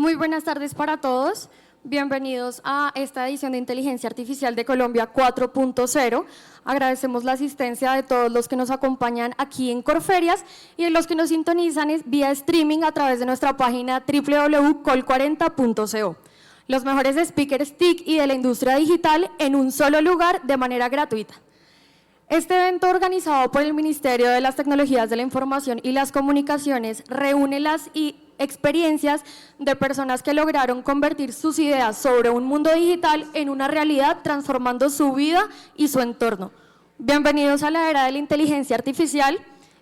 Muy buenas tardes para todos. Bienvenidos a esta edición de Inteligencia Artificial de Colombia 4.0. Agradecemos la asistencia de todos los que nos acompañan aquí en Corferias y de los que nos sintonizan vía streaming a través de nuestra página www.col40.co. Los mejores speakers TIC y de la industria digital en un solo lugar de manera gratuita. Este evento, organizado por el Ministerio de las Tecnologías de la Información y las Comunicaciones, reúne las experiencias de personas que lograron convertir sus ideas sobre un mundo digital en una realidad, transformando su vida y su entorno. Bienvenidos a la era de la inteligencia artificial.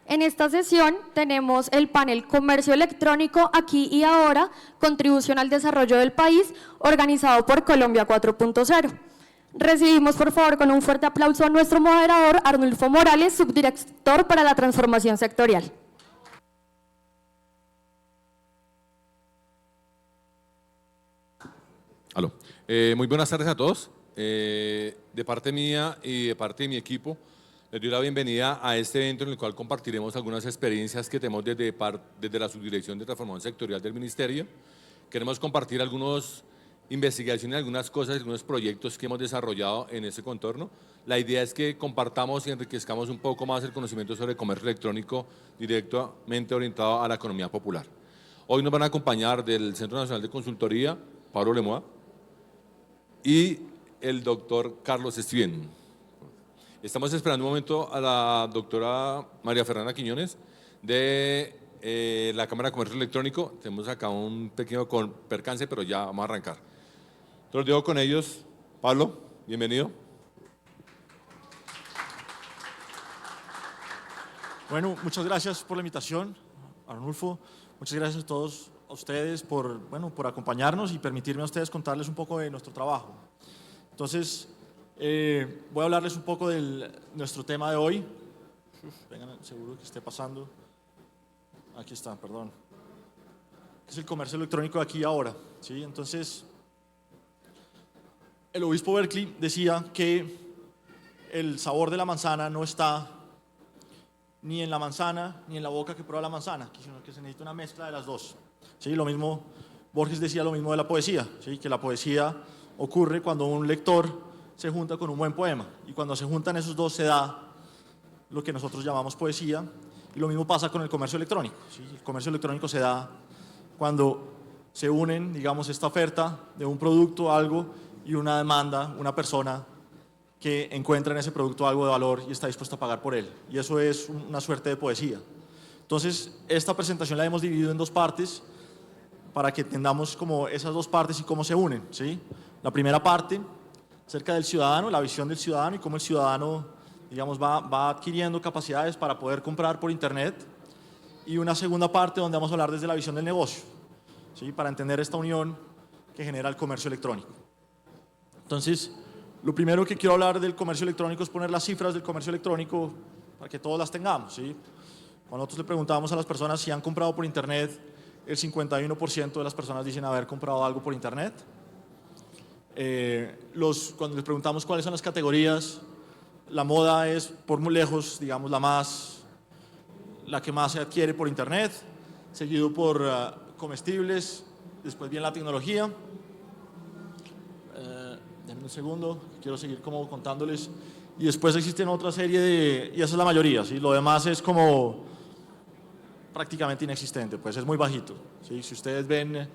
En esta sesión tenemos el panel Comercio Electrónico aquí y ahora, contribución al desarrollo del país, organizado por Colombia 4.0. Recibimos, por favor, con un fuerte aplauso a nuestro moderador, Arnulfo Morales, subdirector para la transformación sectorial. Aló. Muy buenas tardes a todos. De parte mía y de parte de mi equipo, les doy la bienvenida a este evento en el cual compartiremos algunas experiencias que tenemos desde la Subdirección de Transformación Sectorial del Ministerio. Queremos compartir algunas investigaciones, algunas cosas, algunos proyectos que hemos desarrollado en ese contorno. La idea es que compartamos y enriquezcamos un poco más el conocimiento sobre comercio electrónico directamente orientado a la economía popular. Hoy nos van a acompañar del Centro Nacional de Consultoría, Pablo Lemoa, y el doctor Carlos Estiven. Estamos esperando un momento a la doctora María Fernanda Quiñones de la Cámara de Comercio Electrónico. Tenemos acá un pequeño percance, pero ya vamos a arrancar. Entonces, los dejo con ellos. Pablo, bienvenido. Bueno, muchas gracias por la invitación, Arnulfo. Muchas gracias a todos a ustedes por acompañarnos y permitirme a ustedes contarles un poco de nuestro trabajo. Entonces, voy a hablarles un poco de nuestro tema de hoy. Vengan, seguro que esté pasando. Aquí está, perdón. Es el comercio electrónico de aquí y ahora, ¿sí? Entonces, el obispo Berkeley decía que el sabor de la manzana no está ni en la manzana ni en la boca que prueba la manzana, sino que se necesita una mezcla de las dos. ¿Sí? Lo mismo, Borges decía lo mismo de la poesía, ¿sí? Que la poesía ocurre cuando un lector se junta con un buen poema, y cuando se juntan esos dos se da lo que nosotros llamamos poesía, y lo mismo pasa con el comercio electrónico, ¿sí? El comercio electrónico se da cuando se unen, digamos, esta oferta de un producto, algo, y una demanda, una persona que encuentra en ese producto algo de valor y está dispuesta a pagar por él, y eso es una suerte de poesía. Entonces, esta presentación la hemos dividido en dos partes para que entendamos como esas dos partes y cómo se unen, ¿sí? La primera parte, acerca del ciudadano, la visión del ciudadano y cómo el ciudadano, digamos, va adquiriendo capacidades para poder comprar por internet, y una segunda parte donde vamos a hablar desde la visión del negocio, ¿sí? Para entender esta unión que genera el comercio electrónico. Entonces, lo primero que quiero hablar del comercio electrónico es poner las cifras del comercio electrónico para que todos las tengamos, ¿sí? Cuando nosotros le preguntamos a las personas si han comprado por internet, el 51% de las personas dicen haber comprado algo por internet. Cuando les preguntamos cuáles son las categorías, la moda es por muy lejos, digamos, la que más se adquiere por internet, seguido por comestibles, después viene la tecnología. Denme un segundo, quiero seguir como contándoles. Y después existen otra serie y esa es la mayoría, ¿sí? Lo demás es como prácticamente inexistente, pues es muy bajito, ¿sí? Si ustedes ven,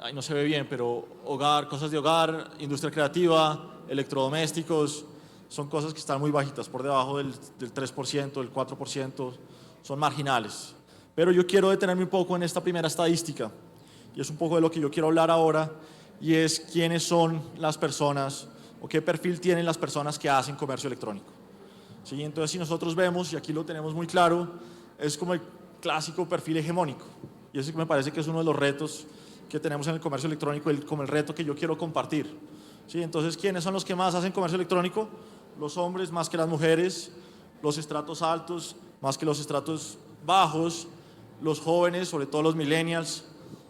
ahí no se ve bien, pero hogar, cosas de hogar, industria creativa, electrodomésticos, son cosas que están muy bajitas, por debajo del 3%, del 4%, son marginales. Pero yo quiero detenerme un poco en esta primera estadística, y es un poco de lo que yo quiero hablar ahora, y es quiénes son las personas o qué perfil tienen las personas que hacen comercio electrónico, ¿sí? Entonces, si nosotros vemos, y aquí lo tenemos muy claro, es como el clásico perfil hegemónico, y ese me parece que es uno de los retos que tenemos en el comercio electrónico, como el reto que yo quiero compartir, ¿sí? Entonces, ¿quiénes son los que más hacen comercio electrónico? Los hombres más que las mujeres, los estratos altos más que los estratos bajos, los jóvenes, sobre todo los millennials,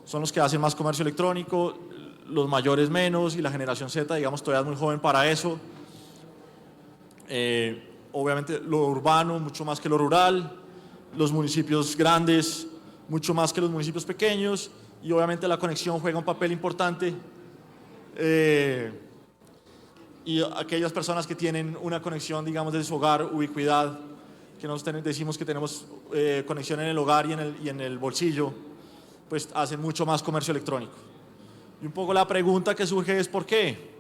son los que hacen más comercio electrónico, los mayores menos, y la generación Z, digamos, todavía es muy joven para eso. Obviamente lo urbano mucho más que lo rural, los municipios grandes mucho más que los municipios pequeños, y obviamente la conexión juega un papel importante. Y aquellas personas que tienen una conexión, digamos, desde su hogar, ubicuidad, que nosotros decimos que tenemos conexión en el hogar y en el bolsillo, pues hacen mucho más comercio electrónico. Y un poco la pregunta que surge es ¿por qué?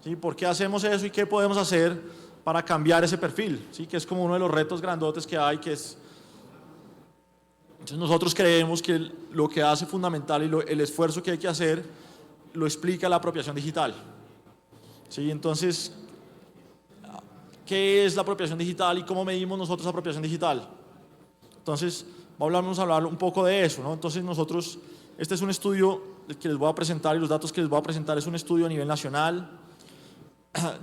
¿Sí? ¿Por qué hacemos eso y qué podemos hacer para cambiar ese perfil? ¿Sí? Que es como uno de los retos grandotes que hay, que es... Entonces nosotros creemos que lo que hace fundamental y el esfuerzo que hay que hacer lo explica la apropiación digital. ¿Sí? Entonces, ¿qué es la apropiación digital y cómo medimos nosotros apropiación digital? Entonces, vamos a hablar un poco de eso, ¿no? Entonces nosotros, este es un estudio que les voy a presentar y los datos que les voy a presentar es un estudio a nivel nacional.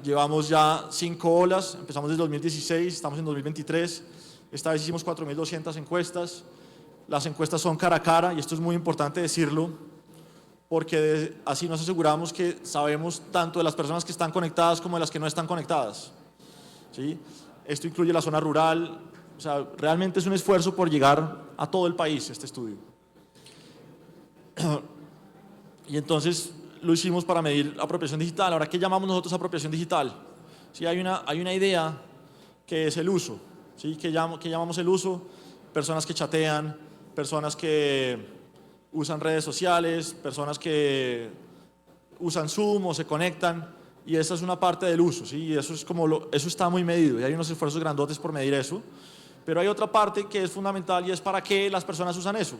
Llevamos ya 5 olas, empezamos desde 2016, estamos en 2023, esta vez hicimos 4.200 encuestas. Las encuestas son cara a cara y esto es muy importante decirlo, porque así nos aseguramos que sabemos tanto de las personas que están conectadas como de las que no están conectadas. ¿Sí? Esto incluye la zona rural, o sea, realmente es un esfuerzo por llegar a todo el país este estudio. Y entonces lo hicimos para medir apropiación digital. Ahora, ¿qué llamamos nosotros apropiación digital? Sí, hay una idea que es el uso. ¿Sí? ¿Qué llamamos el uso? Personas que chatean, personas que usan redes sociales, personas que usan Zoom o se conectan, y esa es una parte del uso, ¿sí? Y eso, eso está muy medido y hay unos esfuerzos grandotes por medir eso, pero hay otra parte que es fundamental y es para qué las personas usan eso.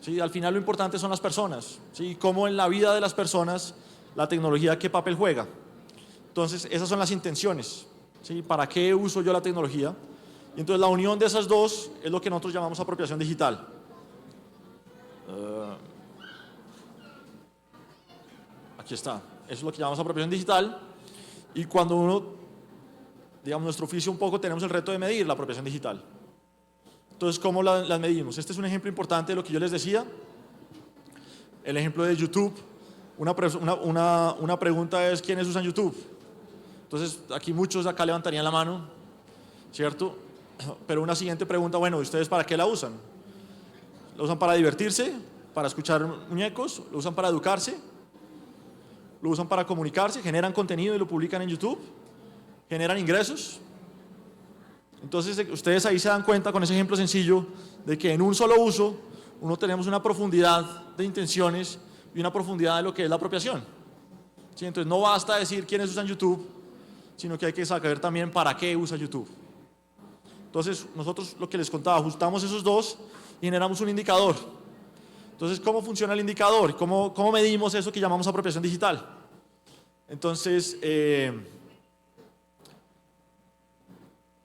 ¿Sí? Al final lo importante son las personas, ¿sí? Cómo en la vida de las personas la tecnología qué papel juega. Entonces esas son las intenciones, ¿sí? ¿Para qué uso yo la tecnología? Y entonces la unión de esas dos es lo que nosotros llamamos apropiación digital. Aquí está, eso es lo que llamamos apropiación digital, y cuando uno, digamos, nuestro oficio un poco tenemos el reto de medir la apropiación digital. Entonces, ¿cómo las medimos? Este es un ejemplo importante de lo que yo les decía, el ejemplo de YouTube. Una pregunta es, ¿quiénes usan YouTube? Entonces, aquí muchos acá levantarían la mano, ¿cierto? Pero una siguiente pregunta, bueno, ¿ustedes para qué la usan? ¿Lo usan para divertirse? ¿Para escuchar muñecos? ¿Lo usan para educarse? ¿Lo usan para comunicarse? ¿Generan contenido y lo publican en YouTube? ¿Generan ingresos? Entonces ustedes ahí se dan cuenta con ese ejemplo sencillo de que en un solo uso uno tenemos una profundidad de intenciones y una profundidad de lo que es la apropiación. ¿Sí? Entonces no basta decir quiénes usan YouTube, sino que hay que saber también para qué usa YouTube. Entonces nosotros, lo que les contaba, ajustamos esos dos y generamos un indicador. Entonces, ¿cómo funciona el indicador? ¿Cómo medimos eso que llamamos apropiación digital? Entonces,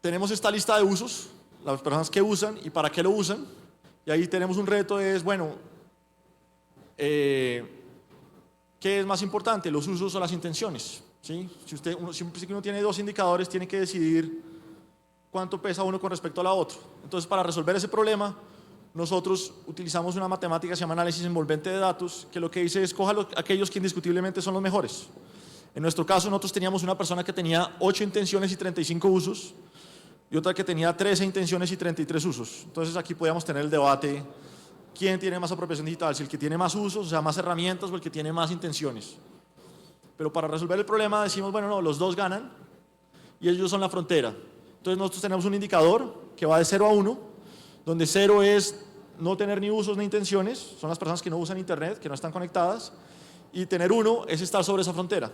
tenemos esta lista de usos, las personas que usan y para qué lo usan, y ahí tenemos un reto, es, bueno, ¿qué es más importante, los usos o las intenciones? ¿Sí? Siempre que uno tiene dos indicadores, tiene que decidir cuánto pesa uno con respecto a la otra. Entonces, para resolver ese problema, nosotros utilizamos una matemática que se llama análisis envolvente de datos, que lo que dice es coja aquellos que indiscutiblemente son los mejores. En nuestro caso, nosotros teníamos una persona que tenía 8 intenciones y 35 usos, y otra que tenía 13 intenciones y 33 usos. Entonces aquí podíamos tener el debate, ¿quién tiene más apropiación digital? Si el que tiene más usos, o sea, más herramientas, o el que tiene más intenciones. Pero para resolver el problema decimos, bueno, no, los dos ganan, y ellos son la frontera. Entonces nosotros tenemos un indicador que va de 0 a 1, donde 0 es no tener ni usos ni intenciones, son las personas que no usan internet, que no están conectadas, y tener 1 es estar sobre esa frontera.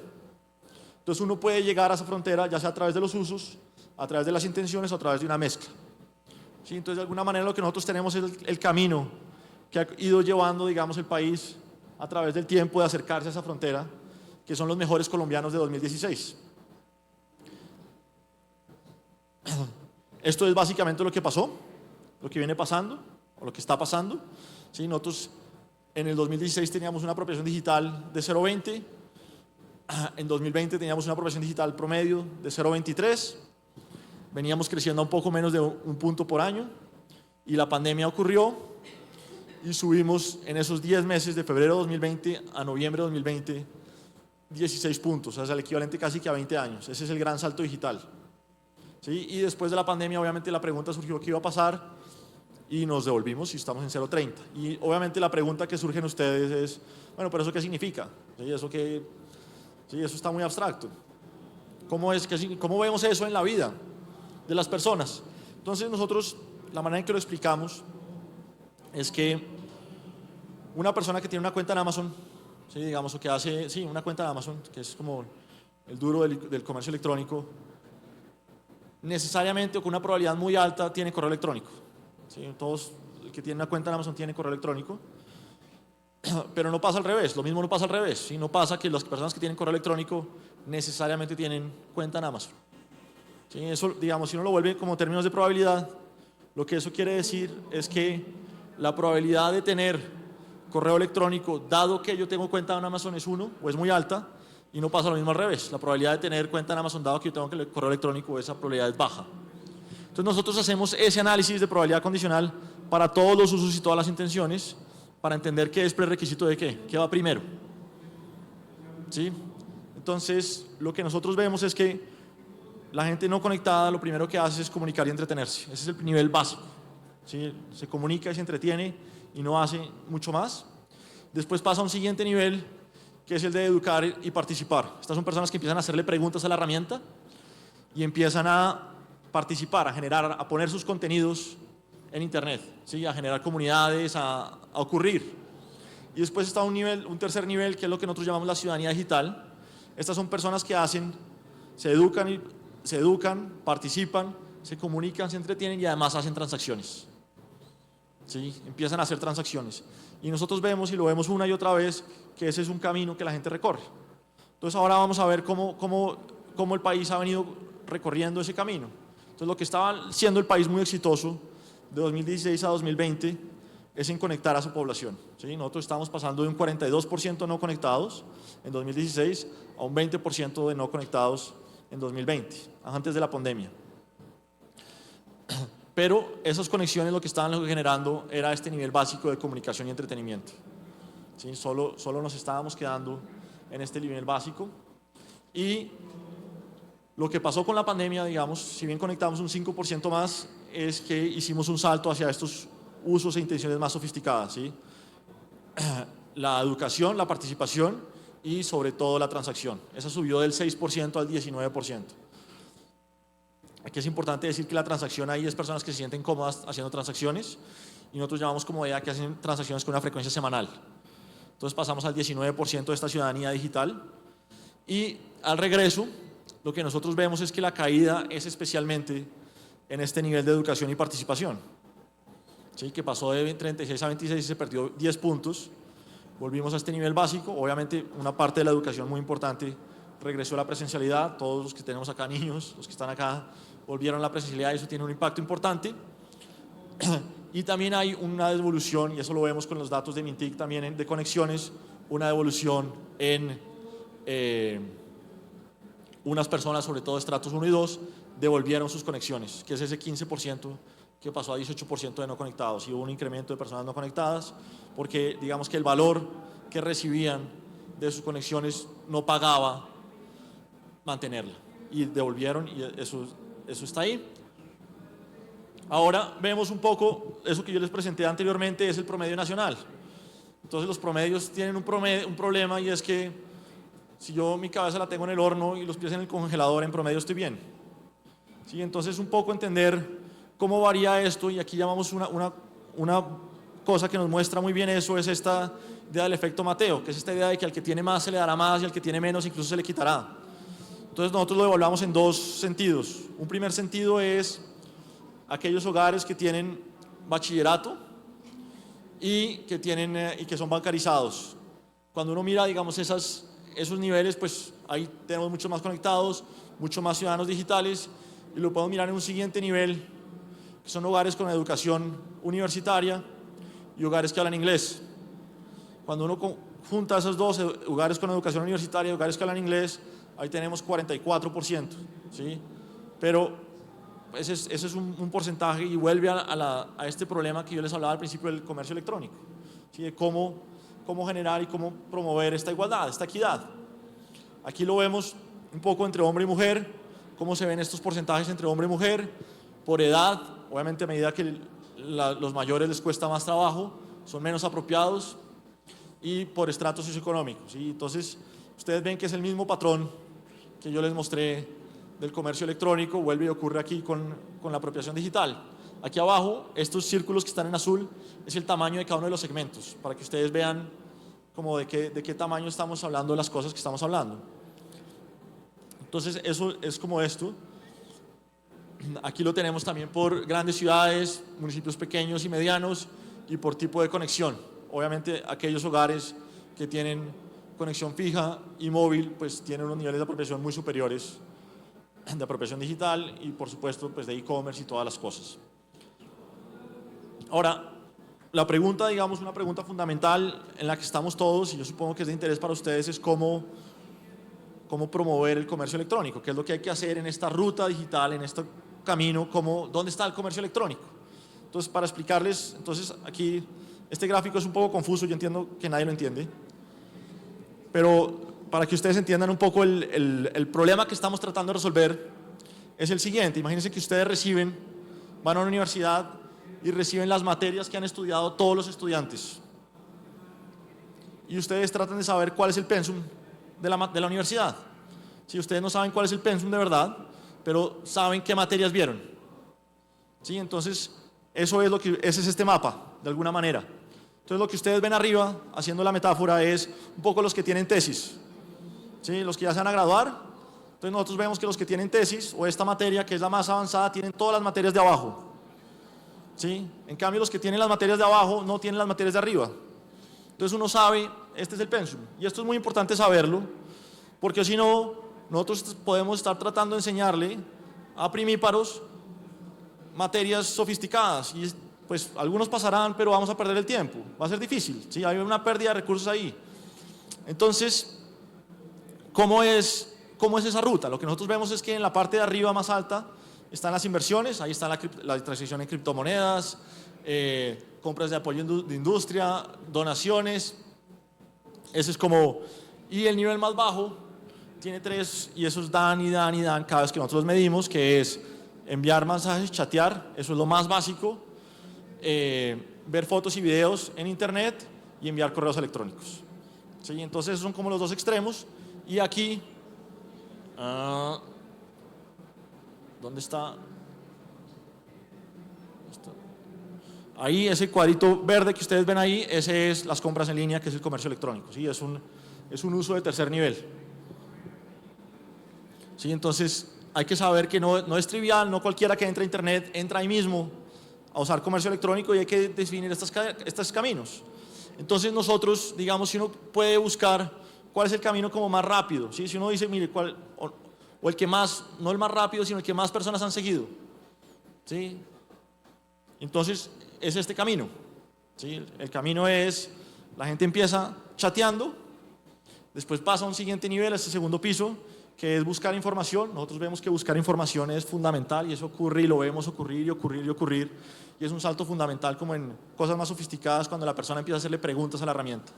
Entonces uno puede llegar a esa frontera ya sea a través de los usos, a través de las intenciones o a través de una mezcla. ¿Sí? Entonces de alguna manera lo que nosotros tenemos es el camino que ha ido llevando, digamos, el país a través del tiempo de acercarse a esa frontera, que son los mejores colombianos de 2016. Esto es básicamente lo que pasó, lo que viene pasando, o lo que está pasando. ¿Sí? Nosotros en el 2016 teníamos una apropiación digital de 0.20, en 2020 teníamos una apropiación digital promedio de 0.23, veníamos creciendo a un poco menos de un punto por año, y la pandemia ocurrió, y subimos en esos 10 meses de febrero de 2020 a noviembre de 2020 16 puntos, o sea, es el equivalente casi que a 20 años. Ese es el gran salto digital. ¿Sí? Y después de la pandemia, obviamente, la pregunta surgió qué iba a pasar y nos devolvimos y estamos en 0.30. Y obviamente la pregunta que surge en ustedes es, bueno, ¿pero eso qué significa? ¿Sí? Eso está muy abstracto. ¿Cómo vemos eso en la vida de las personas? Entonces nosotros, la manera en que lo explicamos es que una persona que tiene una cuenta en Amazon, ¿sí? Digamos, o que hace, sí, una cuenta en Amazon, que es como el duro del comercio electrónico, necesariamente o con una probabilidad muy alta tiene correo electrónico. ¿Sí? Todos que tienen una cuenta en Amazon tienen correo electrónico, pero no pasa al revés, lo mismo no pasa al revés, ¿sí? No pasa que las personas que tienen correo electrónico necesariamente tienen cuenta en Amazon. ¿Sí? Eso, digamos, si uno lo vuelve como términos de probabilidad, lo que eso quiere decir es que la probabilidad de tener correo electrónico, dado que yo tengo cuenta en Amazon, es 1 o es muy alta, y no pasa lo mismo al revés. La probabilidad de tener cuenta en Amazon, dado que yo tengo correo electrónico, esa probabilidad es baja. Entonces nosotros hacemos ese análisis de probabilidad condicional para todos los usos y todas las intenciones, para entender qué es prerequisito de qué va primero. ¿Sí? Entonces, lo que nosotros vemos es que la gente no conectada lo primero que hace es comunicar y entretenerse. Ese es el nivel básico. ¿Sí? Se comunica y se entretiene y no hace mucho más. Después pasa a un siguiente nivel, que es el de educar y participar. Estas son personas que empiezan a hacerle preguntas a la herramienta y empiezan a participar, a generar, a poner sus contenidos en Internet, ¿sí? A generar comunidades, a ocurrir. Y después está un tercer nivel, que es lo que nosotros llamamos la ciudadanía digital. Estas son personas que se educan, participan, se comunican, se entretienen y además hacen transacciones. ¿Sí? Empiezan a hacer transacciones. Y nosotros vemos, y lo vemos una y otra vez, que ese es un camino que la gente recorre. Entonces ahora vamos a ver cómo el país ha venido recorriendo ese camino. Entonces lo que estaba siendo el país muy exitoso de 2016 a 2020 es en conectar a su población. ¿Sí? Nosotros estamos pasando de un 42% no conectados en 2016 a un 20% de no conectados en 2020, antes de la pandemia. Pero esas conexiones lo que estaban generando era este nivel básico de comunicación y entretenimiento. ¿Sí? Solo nos estábamos quedando en este nivel básico. Y lo que pasó con la pandemia, digamos, si bien conectamos un 5% más, es que hicimos un salto hacia estos usos e intenciones más sofisticadas. ¿Sí? La educación, la participación y sobre todo la transacción. Esa subió del 6% al 19%. Aquí es importante decir que la transacción ahí es personas que se sienten cómodas haciendo transacciones y nosotros llamamos comodidad que hacen transacciones con una frecuencia semanal. Entonces pasamos al 19% de esta ciudadanía digital y al regreso lo que nosotros vemos es que la caída es especialmente en este nivel de educación y participación. ¿Sí? Que pasó de 36 a 26 y se perdió 10 puntos. Volvimos a este nivel básico. Obviamente una parte de la educación muy importante regresó a la presencialidad. Todos los que tenemos acá niños, los que están acá, volvieron a la presencialidad y eso tiene un impacto importante. Y también hay una devolución, y eso lo vemos con los datos de Mintic también de conexiones, una devolución en unas personas, sobre todo estratos 1 y 2, devolvieron sus conexiones, que es ese 15% que pasó a 18% de no conectados. Y hubo un incremento de personas no conectadas porque digamos que el valor que recibían de sus conexiones no pagaba mantenerla. Y devolvieron y eso está ahí. Ahora vemos un poco, eso que yo les presenté anteriormente es el promedio nacional. Entonces los promedios tienen un problema y es que si yo mi cabeza la tengo en el horno y los pies en el congelador, en promedio estoy bien. ¿Sí? Entonces un poco entender cómo varía esto, y aquí llamamos una cosa que nos muestra muy bien eso, es esta idea del efecto Mateo, que es esta idea de que al que tiene más se le dará más y al que tiene menos incluso se le quitará. Entonces nosotros lo evaluamos en dos sentidos. Un primer sentido es aquellos hogares que tienen bachillerato y que son bancarizados. Cuando uno mira, digamos, esos niveles, pues ahí tenemos muchos más conectados, muchos más ciudadanos digitales, y lo podemos mirar en un siguiente nivel, que son hogares con educación universitaria y hogares que hablan inglés. Cuando uno junta esos dos, hogares con educación universitaria y hogares que hablan inglés, ahí tenemos 44%, ¿sí? Pero ese es un porcentaje y vuelve a este problema que yo les hablaba al principio del comercio electrónico, ¿sí? De cómo generar y cómo promover esta igualdad, esta equidad. Aquí lo vemos un poco entre hombre y mujer, cómo se ven estos porcentajes entre hombre y mujer, por edad, obviamente a medida que los mayores les cuesta más trabajo, son menos apropiados y por estratos socioeconómicos, ¿sí? Entonces, ustedes ven que es el mismo patrón que yo les mostré del comercio electrónico, vuelve y ocurre aquí con la apropiación digital. Aquí abajo, estos círculos que están en azul, es el tamaño de cada uno de los segmentos, para que ustedes vean como de qué tamaño estamos hablando de las cosas que estamos hablando. Entonces, eso es como esto. Aquí lo tenemos también por grandes ciudades, municipios pequeños y medianos, y por tipo de conexión. Obviamente, aquellos hogares que tienen conexión fija y móvil, pues tienen unos niveles de apropiación muy superiores de apropiación digital y, por supuesto, pues de e-commerce y todas las cosas. Ahora, la pregunta, digamos, una pregunta fundamental en la que estamos todos, y yo supongo que es de interés para ustedes, es cómo promover el comercio electrónico, qué es lo que hay que hacer en esta ruta digital, en este camino, dónde está el comercio electrónico. Entonces, para explicarles, entonces aquí este gráfico es un poco confuso, yo entiendo que nadie lo entiende, pero para que ustedes entiendan un poco el problema que estamos tratando de resolver es el siguiente. Imagínense que ustedes van a una universidad y reciben las materias que han estudiado todos los estudiantes, y ustedes tratan de saber cuál es el pensum de la universidad. Si ustedes no saben cuál es el pensum de verdad, pero saben qué materias vieron, ¿sí? Entonces, ese es este mapa, de alguna manera. Entonces, lo que ustedes ven arriba, haciendo la metáfora, es un poco los que tienen tesis, ¿sí? Los que ya se van a graduar. Entonces, nosotros vemos que los que tienen tesis, o esta materia, que es la más avanzada, tienen todas las materias de abajo, ¿sí? En cambio, los que tienen las materias de abajo no tienen las materias de arriba. Entonces, uno sabe, este es el pensum. Y esto es muy importante saberlo, porque si no, nosotros podemos estar tratando de enseñarle a primíparos materias sofisticadas, y pues algunos pasarán, pero vamos a perder el tiempo, va a ser difícil, ¿sí? Hay una pérdida de recursos ahí. Entonces, ¿cómo es esa ruta? Lo que nosotros vemos es que en la parte de arriba más alta están las inversiones, ahí está la transición en criptomonedas, compras de apoyo de industria, donaciones, ese es como, y el nivel más bajo tiene 3, y esos dan y dan y dan cada vez que nosotros los medimos, que es enviar mensajes, chatear, eso es lo más básico, ver fotos y videos en internet y enviar correos electrónicos, ¿sí? Entonces esos son como los dos extremos. Y aquí, ¿dónde está? Ahí, ese cuadrito verde que ustedes ven ahí, ese es las compras en línea, que es el comercio electrónico, ¿sí? Es un uso de tercer nivel, ¿sí? Entonces, hay que saber que no es trivial, no cualquiera que entra a internet entra ahí mismo a usar comercio electrónico, y hay que definir estos caminos. Entonces, nosotros, digamos, si uno puede buscar cuál es el camino como más rápido, ¿sí? Si uno dice, mire, o el que más, no el más rápido, sino el que más personas han seguido, ¿sí? Entonces, es este camino, ¿sí? El camino es, la gente empieza chateando, después pasa a un siguiente nivel, a este segundo piso, que es buscar información. Nosotros vemos que buscar información es fundamental, y eso ocurre y lo vemos ocurrir y ocurrir y ocurrir, y es un salto fundamental como en cosas más sofisticadas, cuando la persona empieza a hacerle preguntas a la herramienta.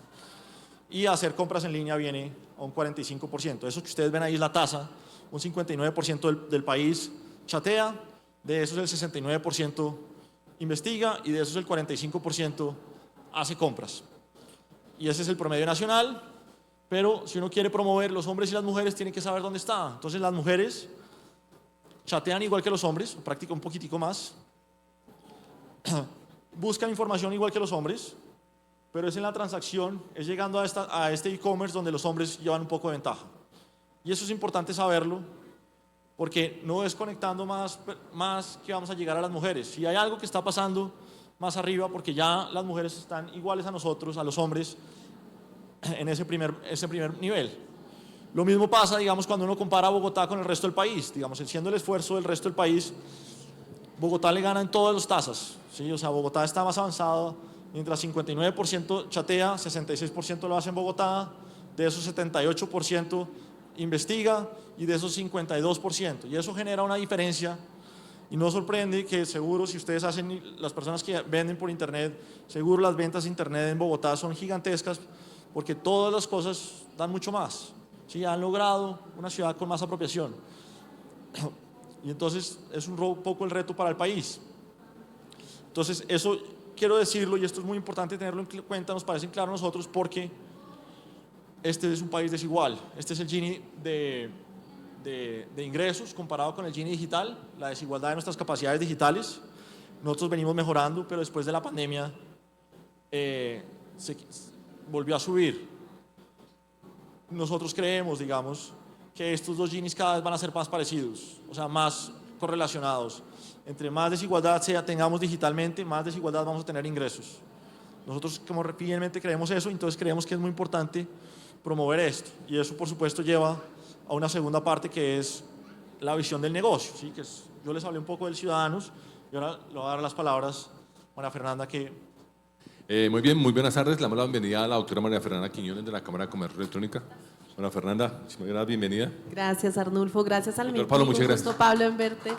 Y hacer compras en línea viene a un 45%. Eso que ustedes ven ahí es la tasa, un 59% del país chatea, de esos el 69% investiga, y de esos el 45% hace compras. Y ese es el promedio nacional. Pero si uno quiere promover, los hombres y las mujeres tienen que saber dónde está. Entonces, las mujeres chatean igual que los hombres, o practican un poquitico más, buscan información igual que los hombres, pero es en la transacción, es llegando a este e-commerce donde los hombres llevan un poco de ventaja. Y eso es importante saberlo, porque no es conectando más que vamos a llegar a las mujeres. Si hay algo que está pasando más arriba, porque ya las mujeres están iguales a nosotros, a los hombres, en ese primer nivel. Lo mismo pasa, digamos, cuando uno compara a Bogotá con el resto del país. Digamos, siendo el esfuerzo del resto del país, Bogotá le gana en todas las tasas, ¿sí? O sea, Bogotá está más avanzado, mientras 59% chatea, 66% lo hace en Bogotá, de esos 78% investiga, y de esos 52%. Y eso genera una diferencia, y no sorprende que seguro, si ustedes las personas que venden por internet, seguro las ventas de internet en Bogotá son gigantescas, porque todas las cosas dan mucho más, ¿sí? Han logrado una ciudad con más apropiación. Y entonces es un poco el reto para el país. Entonces, eso quiero decirlo y esto es muy importante tenerlo en cuenta, nos parece claro a nosotros porque este es un país desigual. Este es el Gini de ingresos comparado con el Gini digital, la desigualdad de nuestras capacidades digitales. Nosotros venimos mejorando, pero después de la pandemia se volvió a subir. Nosotros creemos, digamos, que estos dos Ginis cada vez van a ser más parecidos, o sea, más correlacionados. Entre más desigualdad tengamos digitalmente, más desigualdad vamos a tener ingresos. Nosotros como fielmente creemos eso, entonces creemos que es muy importante promover esto. Y eso, por supuesto, lleva a una segunda parte que es la visión del negocio. ¿Sí? Yo les hablé un poco del Ciudadanos y ahora le voy a dar las palabras a María Fernanda que... Muy bien, muy buenas tardes. Le damos la bienvenida a la doctora María Fernanda Quiñones de la Cámara de Comercio Electrónica. María Fernanda, bienvenida. Gracias, Arnulfo. Gracias al Pablo, muchas gracias. Gusto, Pablo, en verte.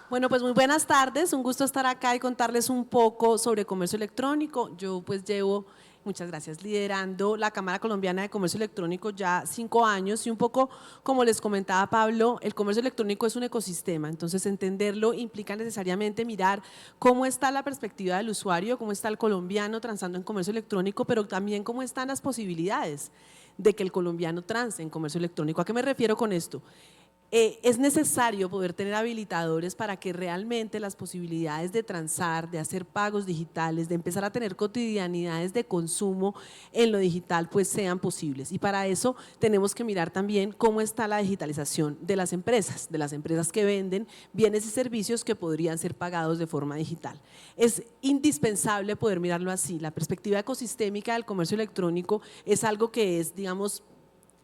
Bueno, pues muy buenas tardes. Un gusto estar acá y contarles un poco sobre comercio electrónico. Yo pues llevo, muchas gracias, liderando la Cámara Colombiana de Comercio Electrónico ya 5 años y un poco, como les comentaba Pablo, el comercio electrónico es un ecosistema, entonces entenderlo implica necesariamente mirar cómo está la perspectiva del usuario, cómo está el colombiano transando en comercio electrónico, pero también cómo están las posibilidades de que el colombiano transe en comercio electrónico. ¿A qué me refiero con esto? Es necesario poder tener habilitadores para que realmente las posibilidades de transar, de hacer pagos digitales, de empezar a tener cotidianidades de consumo en lo digital pues sean posibles, y para eso tenemos que mirar también cómo está la digitalización de las empresas que venden bienes y servicios que podrían ser pagados de forma digital. Es indispensable poder mirarlo así. La perspectiva ecosistémica del comercio electrónico es algo que es, digamos,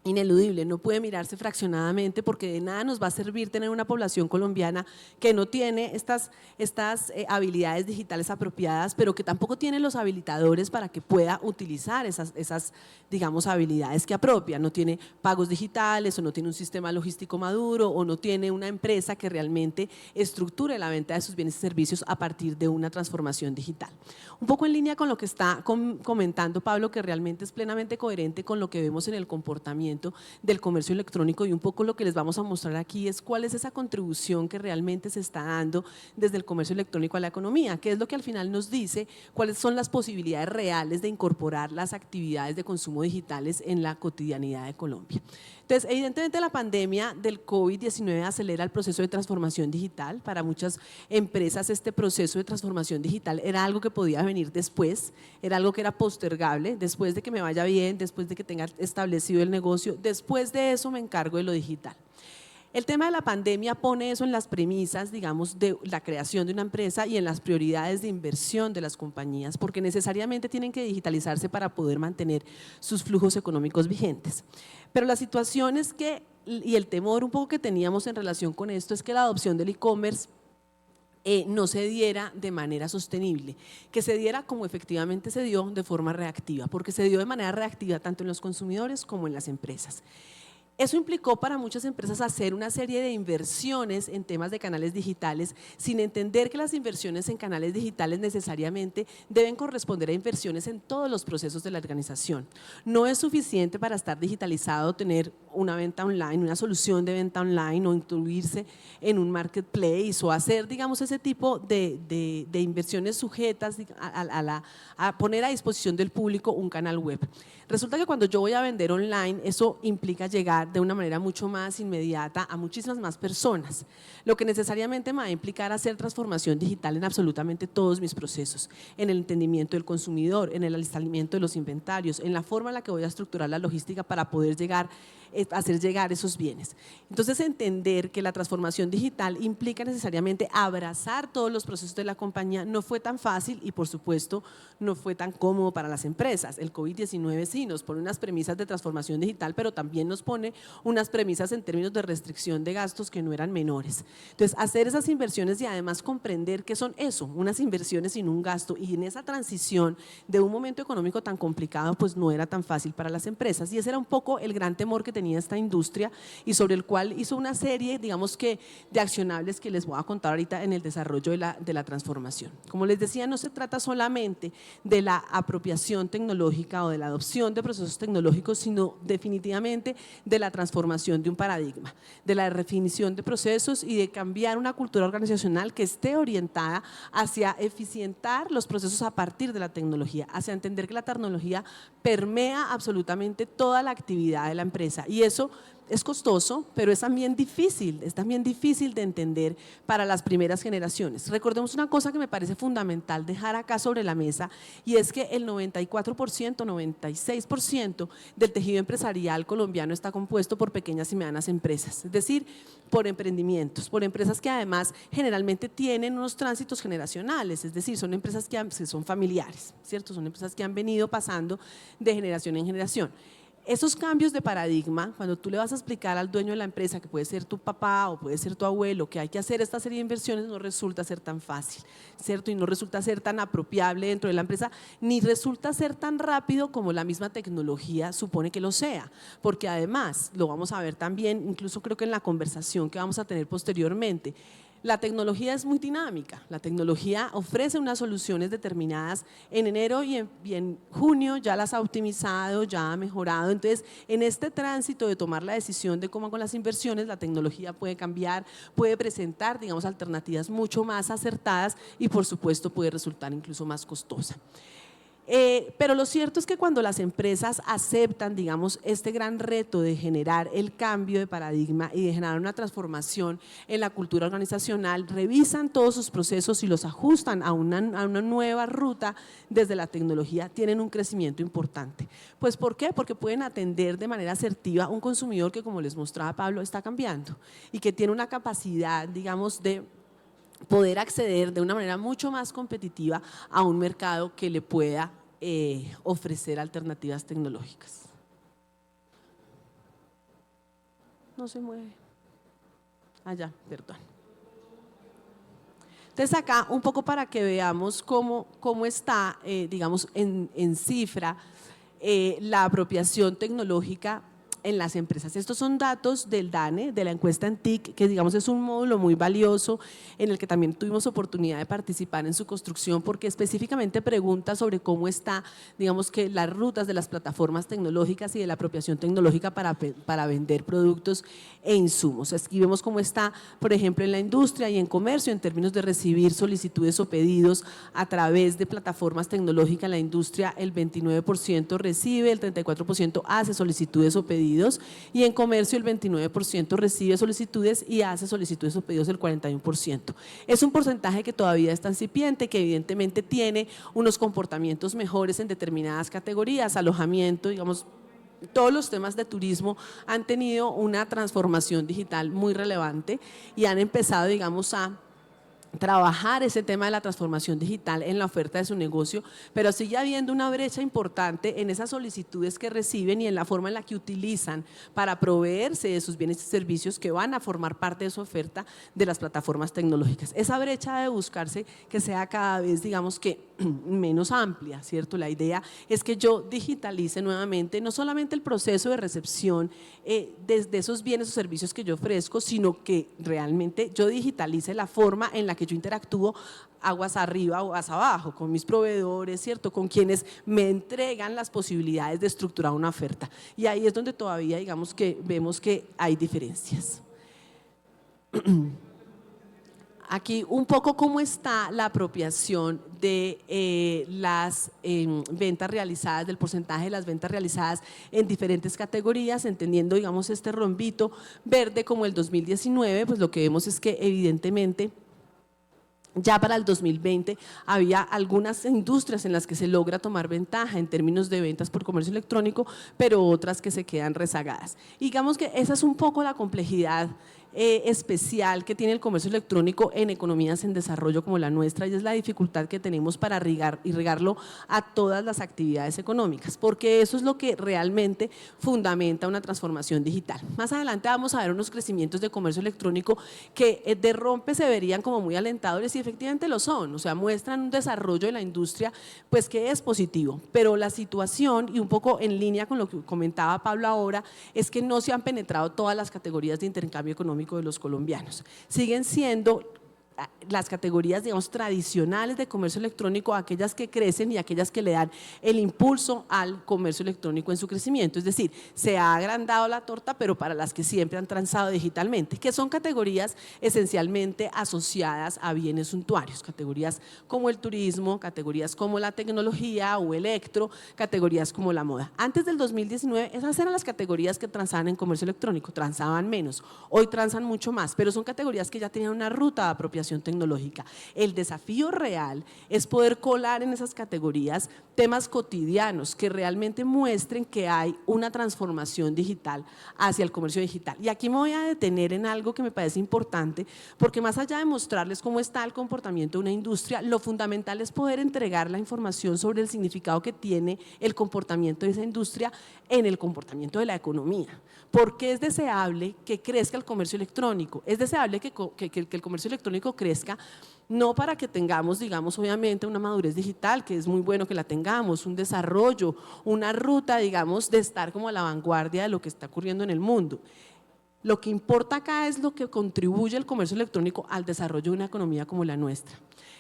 ineludible, no puede mirarse fraccionadamente porque de nada nos va a servir tener una población colombiana que no tiene estas habilidades digitales apropiadas, pero que tampoco tiene los habilitadores para que pueda utilizar esas digamos, habilidades que apropian. No tiene pagos digitales o no tiene un sistema logístico maduro o no tiene una empresa que realmente estructure la venta de sus bienes y servicios a partir de una transformación digital. Un poco en línea con lo que está comentando Pablo, que realmente es plenamente coherente con lo que vemos en el comportamiento del comercio electrónico, y un poco lo que les vamos a mostrar aquí es cuál es esa contribución que realmente se está dando desde el comercio electrónico a la economía, que es lo que al final nos dice cuáles son las posibilidades reales de incorporar las actividades de consumo digitales en la cotidianidad de Colombia. Entonces, evidentemente la pandemia del COVID-19 acelera el proceso de transformación digital. Para muchas empresas este proceso de transformación digital era algo que podía venir después, era algo que era postergable, después de que me vaya bien, después de que tenga establecido el negocio, después de eso me encargo de lo digital. El tema de la pandemia pone eso en las premisas, digamos, de la creación de una empresa y en las prioridades de inversión de las compañías, porque necesariamente tienen que digitalizarse para poder mantener sus flujos económicos vigentes. Pero la situación es que, y el temor un poco que teníamos en relación con esto, es que la adopción del e-commerce no se diera de manera sostenible, que se diera como efectivamente se dio, de forma reactiva, porque se dio de manera reactiva tanto en los consumidores como en las empresas. Eso implicó para muchas empresas hacer una serie de inversiones en temas de canales digitales, sin entender que las inversiones en canales digitales necesariamente deben corresponder a inversiones en todos los procesos de la organización. No es suficiente para estar digitalizado tener una venta online, una solución de venta online, o incluirse en un marketplace, o hacer, digamos, ese tipo de inversiones sujetas a poner a disposición del público un canal web. Resulta que cuando yo voy a vender online, eso implica llegar de una manera mucho más inmediata a muchísimas más personas, lo que necesariamente me va a implicar hacer transformación digital en absolutamente todos mis procesos, en el entendimiento del consumidor, en el alistamiento de los inventarios, en la forma en la que voy a estructurar la logística para poder hacer llegar esos bienes. Entonces, entender que la transformación digital implica necesariamente abrazar todos los procesos de la compañía no fue tan fácil y, por supuesto, no fue tan cómodo para las empresas. El COVID-19 sí nos pone unas premisas de transformación digital, pero también nos pone unas premisas en términos de restricción de gastos que no eran menores. Entonces, hacer esas inversiones y además comprender que son eso, unas inversiones sin un gasto, y en esa transición de un momento económico tan complicado, pues no era tan fácil para las empresas, y ese era un poco el gran temor que tenía esta industria y sobre el cual hizo una serie, digamos que, de accionables que les voy a contar ahorita en el desarrollo de la transformación. Como les decía, no se trata solamente de la apropiación tecnológica o de la adopción de procesos tecnológicos, sino definitivamente de la transformación de un paradigma, de la redefinición de procesos y de cambiar una cultura organizacional que esté orientada hacia eficientar los procesos a partir de la tecnología, hacia entender que la tecnología permea absolutamente toda la actividad de la empresa, y eso es costoso, pero es también difícil de entender para las primeras generaciones. Recordemos una cosa que me parece fundamental dejar acá sobre la mesa, y es que el 94%, 96% del tejido empresarial colombiano está compuesto por pequeñas y medianas empresas, es decir, por emprendimientos, por empresas que además generalmente tienen unos tránsitos generacionales, es decir, son empresas que son familiares, ¿cierto? Son empresas que han venido pasando de generación en generación. Esos cambios de paradigma, cuando tú le vas a explicar al dueño de la empresa, que puede ser tu papá o puede ser tu abuelo, que hay que hacer esta serie de inversiones, no resulta ser tan fácil, ¿cierto? Y no resulta ser tan apropiable dentro de la empresa, ni resulta ser tan rápido como la misma tecnología supone que lo sea, porque además, lo vamos a ver también, incluso creo que en la conversación que vamos a tener posteriormente, la tecnología es muy dinámica, la tecnología ofrece unas soluciones determinadas en enero y en junio ya las ha optimizado, ya ha mejorado. Entonces, en este tránsito de tomar la decisión de cómo con las inversiones, la tecnología puede cambiar, puede presentar, digamos, alternativas mucho más acertadas y por supuesto puede resultar incluso más costosa. Pero lo cierto es que cuando las empresas aceptan, digamos, este gran reto de generar el cambio de paradigma y de generar una transformación en la cultura organizacional, revisan todos sus procesos y los ajustan a una nueva ruta desde la tecnología, tienen un crecimiento importante. Pues ¿por qué? Porque pueden atender de manera asertiva a un consumidor que, como les mostraba Pablo, está cambiando y que tiene una capacidad, digamos, de poder acceder de una manera mucho más competitiva a un mercado que le pueda ofrecer alternativas tecnológicas. No se mueve. Allá, perdón. Entonces acá un poco para que veamos cómo está, digamos, en cifra la apropiación tecnológica en las empresas. Estos son datos del DANE, de la encuesta en TIC, que digamos es un módulo muy valioso en el que también tuvimos oportunidad de participar en su construcción, porque específicamente pregunta sobre cómo está, digamos, que las rutas de las plataformas tecnológicas y de la apropiación tecnológica para vender productos e insumos. Aquí vemos cómo está, por ejemplo, en la industria y en comercio en términos de recibir solicitudes o pedidos a través de plataformas tecnológicas. En la industria el 29% recibe, el 34% hace solicitudes o pedidos, y en comercio el 29% recibe solicitudes y hace solicitudes o pedidos el 41%. Es un porcentaje que todavía está incipiente, que evidentemente tiene unos comportamientos mejores en determinadas categorías, alojamiento, digamos. Todos los temas de turismo han tenido una transformación digital muy relevante y han empezado, digamos, a trabajar ese tema de la transformación digital en la oferta de su negocio, pero sigue habiendo una brecha importante en esas solicitudes que reciben y en la forma en la que utilizan para proveerse de sus bienes y servicios que van a formar parte de su oferta de las plataformas tecnológicas. Esa brecha debe buscarse que sea cada vez, digamos, que menos amplia, ¿cierto? La idea es que yo digitalice nuevamente no solamente el proceso de recepción de esos bienes o servicios que yo ofrezco, sino que realmente yo digitalice la forma en la que yo interactúo aguas arriba o aguas abajo, con mis proveedores, ¿cierto? Con quienes me entregan las posibilidades de estructurar una oferta. Y ahí es donde todavía, digamos, que vemos que hay diferencias. Aquí un poco cómo está la apropiación de las ventas realizadas, del porcentaje de las ventas realizadas en diferentes categorías, entendiendo, digamos, este rombito verde como el 2019, pues lo que vemos es que evidentemente ya para el 2020 había algunas industrias en las que se logra tomar ventaja en términos de ventas por comercio electrónico, pero otras que se quedan rezagadas. Y digamos que esa es un poco la complejidad especial que tiene el comercio electrónico en economías en desarrollo como la nuestra, y es la dificultad que tenemos para irrigarlo a todas las actividades económicas, porque eso es lo que realmente fundamenta una transformación digital. Más adelante vamos a ver unos crecimientos de comercio electrónico que de rompe se verían como muy alentadores y efectivamente lo son, o sea, muestran un desarrollo de la industria pues que es positivo, pero la situación, y un poco en línea con lo que comentaba Pablo ahora, es que no se han penetrado todas las categorías de intercambio económico de los colombianos. Siguen siendo las categorías, digamos, tradicionales de comercio electrónico, aquellas que crecen y aquellas que le dan el impulso al comercio electrónico en su crecimiento. Es decir, se ha agrandado la torta, pero para las que siempre han transado digitalmente, que son categorías esencialmente asociadas a bienes suntuarios, categorías como el turismo, categorías como la tecnología o electro, categorías como la moda. Antes del 2019, esas eran las categorías que transaban en comercio electrónico, transaban menos, hoy transan mucho más, pero son categorías que ya tenían una ruta de apropiación tecnológica. El desafío real es poder colar en esas categorías temas cotidianos que realmente muestren que hay una transformación digital hacia el comercio digital. Y aquí me voy a detener en algo que me parece importante, porque más allá de mostrarles cómo está el comportamiento de una industria, lo fundamental es poder entregar la información sobre el significado que tiene el comportamiento de esa industria en el comportamiento de la economía. ¿Por qué es deseable que crezca el comercio electrónico? Es deseable que el comercio electrónico crezca, no para que tengamos, digamos, obviamente una madurez digital, que es muy bueno que la tengamos, un desarrollo, una ruta, digamos, de estar como a la vanguardia de lo que está ocurriendo en el mundo. Lo que importa acá es lo que contribuye el comercio electrónico al desarrollo de una economía como la nuestra.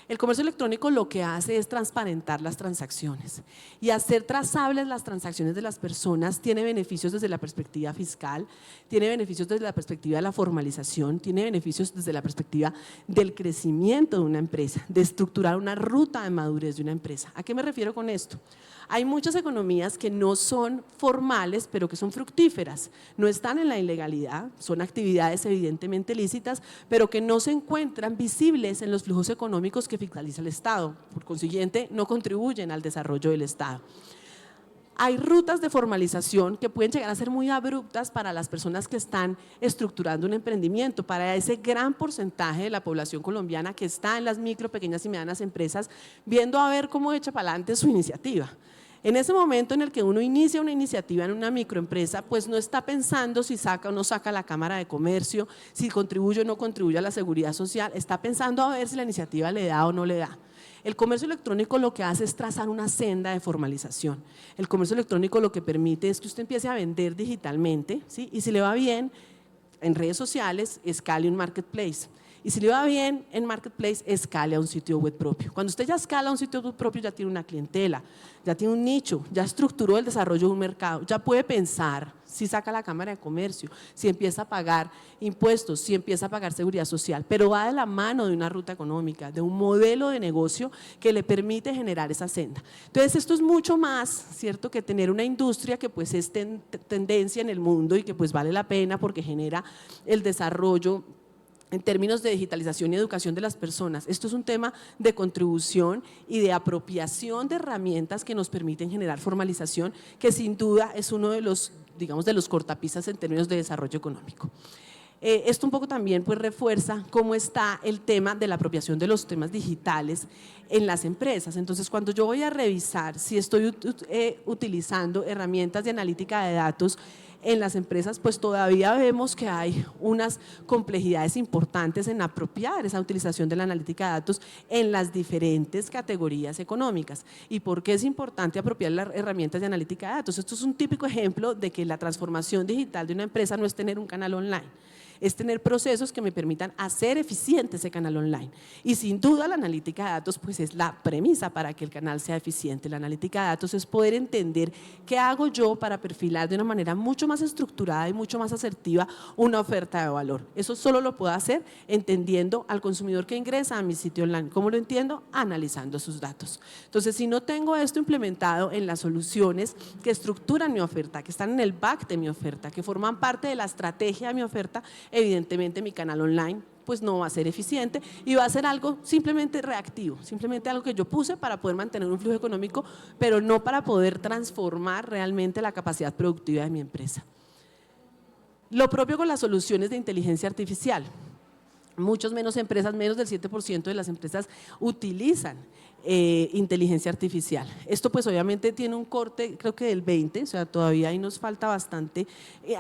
El comercio electrónico lo que hace es transparentar las transacciones y hacer trazables las transacciones de las personas. Tiene beneficios desde la perspectiva fiscal, tiene beneficios desde la perspectiva de la formalización, tiene beneficios desde la perspectiva del crecimiento de una empresa, de estructurar una ruta de madurez de una empresa. ¿A qué me refiero con esto? Hay muchas economías que no son formales, pero que son fructíferas, no están en la ilegalidad, son actividades evidentemente lícitas, pero que no se encuentran visibles en los flujos económicos que fiscaliza el Estado, por consiguiente no contribuyen al desarrollo del Estado. Hay rutas de formalización que pueden llegar a ser muy abruptas para las personas que están estructurando un emprendimiento, para ese gran porcentaje de la población colombiana que está en las micro, pequeñas y medianas empresas, viendo a ver cómo echa para adelante su iniciativa. En ese momento en el que uno inicia una iniciativa en una microempresa, pues no está pensando si saca o no saca la Cámara de Comercio, si contribuye o no contribuye a la seguridad social, está pensando a ver si la iniciativa le da o no le da. El comercio electrónico lo que hace es trazar una senda de formalización. El comercio electrónico lo que permite es que usted empiece a vender digitalmente, ¿sí? Y si le va bien en redes sociales, escale un marketplace. Y si le va bien en Marketplace, escale a un sitio web propio. Cuando usted ya escala a un sitio web propio, ya tiene una clientela, ya tiene un nicho, ya estructuró el desarrollo de un mercado, ya puede pensar si saca la Cámara de Comercio, si empieza a pagar impuestos, si empieza a pagar seguridad social, pero va de la mano de una ruta económica, de un modelo de negocio que le permite generar esa senda. Entonces esto es mucho más, ¿cierto?, que tener una industria que pues es tendencia en el mundo y que pues vale la pena porque genera el desarrollo en términos de digitalización y educación de las personas. Esto es un tema de contribución y de apropiación de herramientas que nos permiten generar formalización, que sin duda es uno de los, digamos, de los cortapisas en términos de desarrollo económico. Esto un poco también pues refuerza cómo está el tema de la apropiación de los temas digitales en las empresas. Entonces, cuando yo voy a revisar si estoy utilizando herramientas de analítica de datos en las empresas, pues todavía vemos que hay unas complejidades importantes en apropiar esa utilización de la analítica de datos en las diferentes categorías económicas. ¿Y por qué es importante apropiar las herramientas de analítica de datos? Esto es un típico ejemplo de que la transformación digital de una empresa no es tener un canal online, es tener procesos que me permitan hacer eficiente ese canal online. Y sin duda la analítica de datos pues es la premisa para que el canal sea eficiente. La analítica de datos es poder entender qué hago yo para perfilar de una manera mucho más estructurada y mucho más asertiva una oferta de valor. Eso solo lo puedo hacer entendiendo al consumidor que ingresa a mi sitio online. ¿Cómo lo entiendo? Analizando sus datos. Entonces, si no tengo esto implementado en las soluciones que estructuran mi oferta, que están en el back de mi oferta, que forman parte de la estrategia de mi oferta, evidentemente mi canal online pues no va a ser eficiente y va a ser algo simplemente reactivo, simplemente algo que yo puse para poder mantener un flujo económico, pero no para poder transformar realmente la capacidad productiva de mi empresa. Lo propio con las soluciones de inteligencia artificial. Muchas menos empresas, menos del 7% de las empresas utilizan inteligencia artificial. Esto pues obviamente tiene un corte creo que del 20, o sea todavía ahí nos falta bastante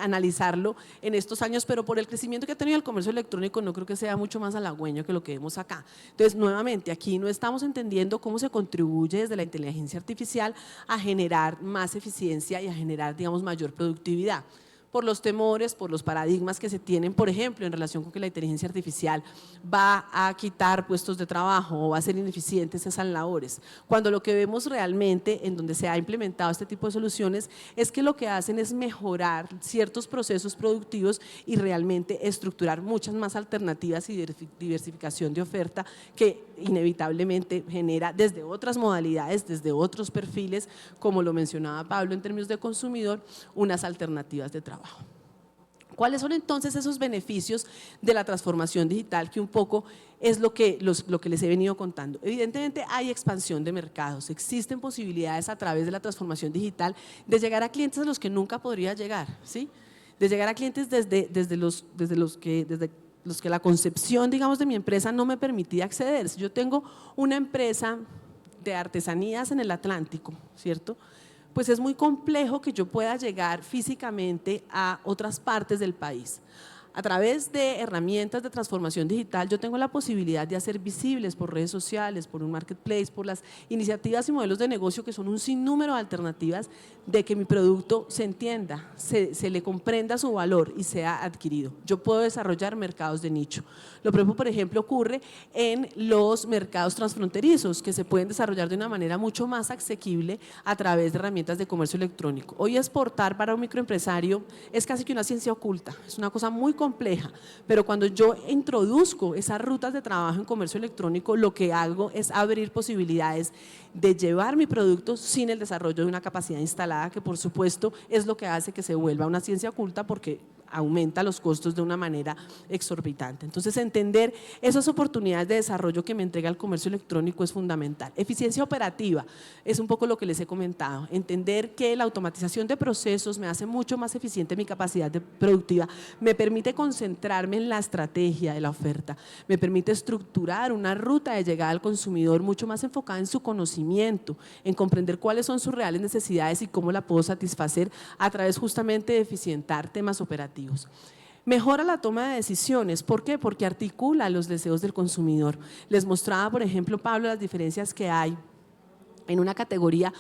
analizarlo en estos años, pero por el crecimiento que ha tenido el comercio electrónico no creo que sea mucho más halagüeño que lo que vemos acá. Entonces nuevamente aquí no estamos entendiendo cómo se contribuye desde la inteligencia artificial a generar más eficiencia y a generar digamos mayor productividad, por los temores, por los paradigmas que se tienen, por ejemplo, en relación con que la inteligencia artificial va a quitar puestos de trabajo o va a ser ineficientes esas labores. Cuando lo que vemos realmente en donde se ha implementado este tipo de soluciones es que lo que hacen es mejorar ciertos procesos productivos y realmente estructurar muchas más alternativas y diversificación de oferta que inevitablemente genera desde otras modalidades, desde otros perfiles, como lo mencionaba Pablo en términos de consumidor, unas alternativas de trabajo. ¿Cuáles son entonces esos beneficios de la transformación digital que un poco es lo que les he venido contando? Evidentemente hay expansión de mercados, existen posibilidades a través de la transformación digital de llegar a clientes a los que nunca podría llegar, ¿sí? De llegar a clientes desde los que la concepción digamos de mi empresa no me permitía acceder. Si yo tengo una empresa de artesanías en el Atlántico, ¿cierto?, pues es muy complejo que yo pueda llegar físicamente a otras partes del país. A través de herramientas de transformación digital yo tengo la posibilidad de hacer visibles por redes sociales, por un marketplace, por las iniciativas y modelos de negocio que son un sinnúmero de alternativas de que mi producto se entienda, se le comprenda su valor y sea adquirido. Yo puedo desarrollar mercados de nicho. Lo propio, por ejemplo, ocurre en los mercados transfronterizos que se pueden desarrollar de una manera mucho más asequible a través de herramientas de comercio electrónico. Hoy exportar para un microempresario es casi que una ciencia oculta, es una cosa muy compleja, pero cuando yo introduzco esas rutas de trabajo en comercio electrónico, lo que hago es abrir posibilidades de llevar mi producto sin el desarrollo de una capacidad instalada, que por supuesto es lo que hace que se vuelva una ciencia oculta porque aumenta los costos de una manera exorbitante. Entonces, entender esas oportunidades de desarrollo que me entrega el comercio electrónico es fundamental. Eficiencia operativa es un poco lo que les he comentado. Entender que la automatización de procesos me hace mucho más eficiente mi capacidad productiva, me permite concentrarme en la estrategia de la oferta, me permite estructurar una ruta de llegada al consumidor mucho más enfocada en su conocimiento, en comprender cuáles son sus reales necesidades y cómo la puedo satisfacer a través justamente de eficientar temas operativos. Mejora la toma de decisiones. ¿Por qué? Porque articula los deseos del consumidor. Les mostraba, por ejemplo, Pablo, las diferencias que hay en una categoría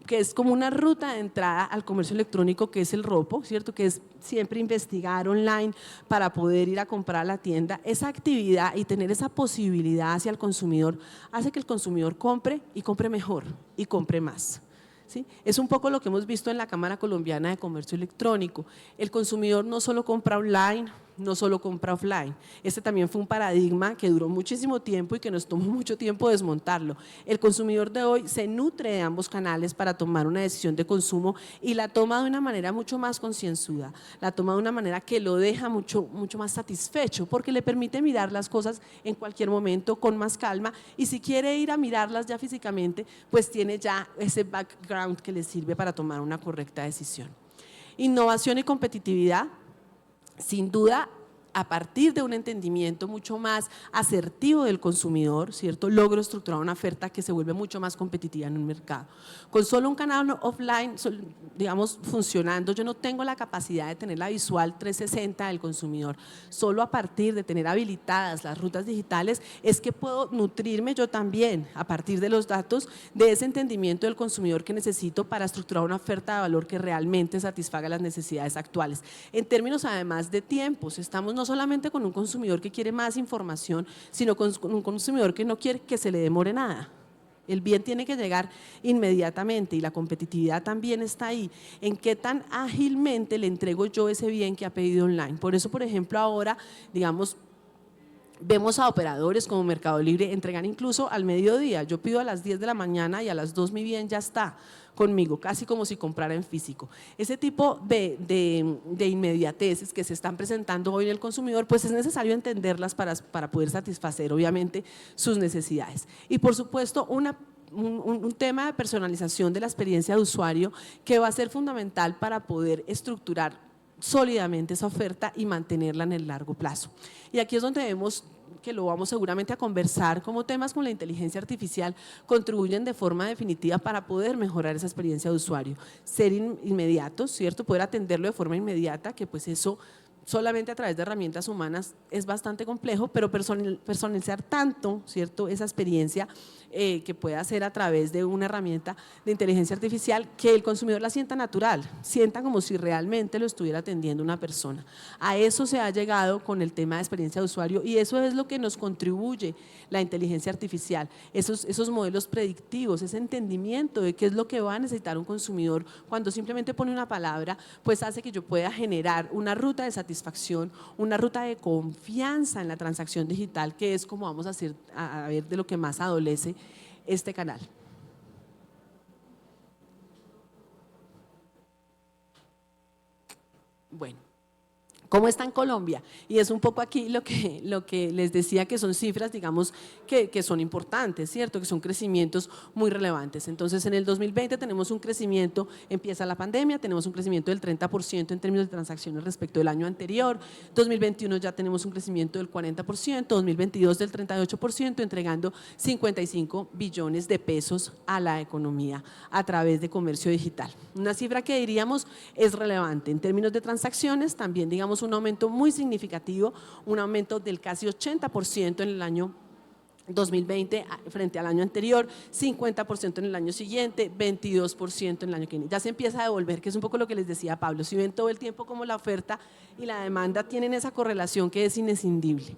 que es como una ruta de entrada al comercio electrónico, que es el ropo, ¿cierto?, que es siempre investigar online para poder ir a comprar a la tienda. Esa actividad y tener esa posibilidad hacia el consumidor hace que el consumidor compre y compre mejor y compre más. ¿Sí? Es un poco lo que hemos visto en la Cámara Colombiana de Comercio Electrónico. El consumidor no solo compra online, no solo compra offline. Este también fue un paradigma que duró muchísimo tiempo y que nos tomó mucho tiempo desmontarlo. El consumidor de hoy se nutre de ambos canales para tomar una decisión de consumo y la toma de una manera mucho más concienzuda, la toma de una manera que lo deja mucho más satisfecho porque le permite mirar las cosas en cualquier momento con más calma y si quiere ir a mirarlas ya físicamente, pues tiene ya ese background que le sirve para tomar una correcta decisión. Innovación y competitividad. Sin duda, a partir de un entendimiento mucho más asertivo del consumidor, ¿cierto?, logro estructurar una oferta que se vuelve mucho más competitiva en un mercado. Con solo un canal offline, digamos, funcionando, yo no tengo la capacidad de tener la visual 360 del consumidor. Solo a partir de tener habilitadas las rutas digitales es que puedo nutrirme yo también, a partir de los datos, de ese entendimiento del consumidor que necesito para estructurar una oferta de valor que realmente satisfaga las necesidades actuales. En términos además de tiempos, estamos no solamente con un consumidor que quiere más información, sino con un consumidor que no quiere que se le demore nada. El bien tiene que llegar inmediatamente y la competitividad también está ahí, en qué tan ágilmente le entrego yo ese bien que ha pedido online. Por eso, por ejemplo, ahora, digamos, vemos a operadores como Mercado Libre entregan incluso al mediodía. Yo pido a las 10 de la mañana y a las 2 mi bien ya está conmigo, casi como si comprara en físico. Ese tipo de inmediateces que se están presentando hoy en el consumidor, pues es necesario entenderlas para poder satisfacer obviamente sus necesidades. Y por supuesto un tema de personalización de la experiencia de usuario que va a ser fundamental para poder estructurar sólidamente esa oferta y mantenerla en el largo plazo. Y aquí es donde vemos que lo vamos seguramente a conversar, como temas como la inteligencia artificial contribuyen de forma definitiva para poder mejorar esa experiencia de usuario, ser inmediatos, ¿cierto? Poder atenderlo de forma inmediata, que pues eso solamente a través de herramientas humanas es bastante complejo, pero personalizar tanto, ¿cierto?, esa experiencia que puede hacer a través de una herramienta de inteligencia artificial que el consumidor la sienta natural, sienta como si realmente lo estuviera atendiendo una persona. A eso se ha llegado con el tema de experiencia de usuario y eso es lo que nos contribuye la inteligencia artificial, esos modelos predictivos, ese entendimiento de qué es lo que va a necesitar un consumidor cuando simplemente pone una palabra, pues hace que yo pueda generar una ruta de satisfacción, una ruta de confianza en la transacción digital, que es como vamos a ver de lo que más adolece este canal. Bueno, ¿cómo está en Colombia? Y es un poco aquí lo que les decía, que son cifras, digamos, que son importantes, ¿cierto? Que son crecimientos muy relevantes. Entonces, en el 2020 tenemos un crecimiento, empieza la pandemia, tenemos un crecimiento del 30% en términos de transacciones respecto del año anterior, 2021 ya tenemos un crecimiento del 40%, 2022 del 38%, entregando 55 billones de pesos a la economía a través de comercio digital. Una cifra que diríamos es relevante. En términos de transacciones, también digamos un aumento muy significativo, un aumento del casi 80% en el año 2020 frente al año anterior, 50% en el año siguiente, 22% en el año que viene. Ya se empieza a devolver, que es un poco lo que les decía Pablo, si ven todo el tiempo como la oferta y la demanda tienen esa correlación que es inescindible.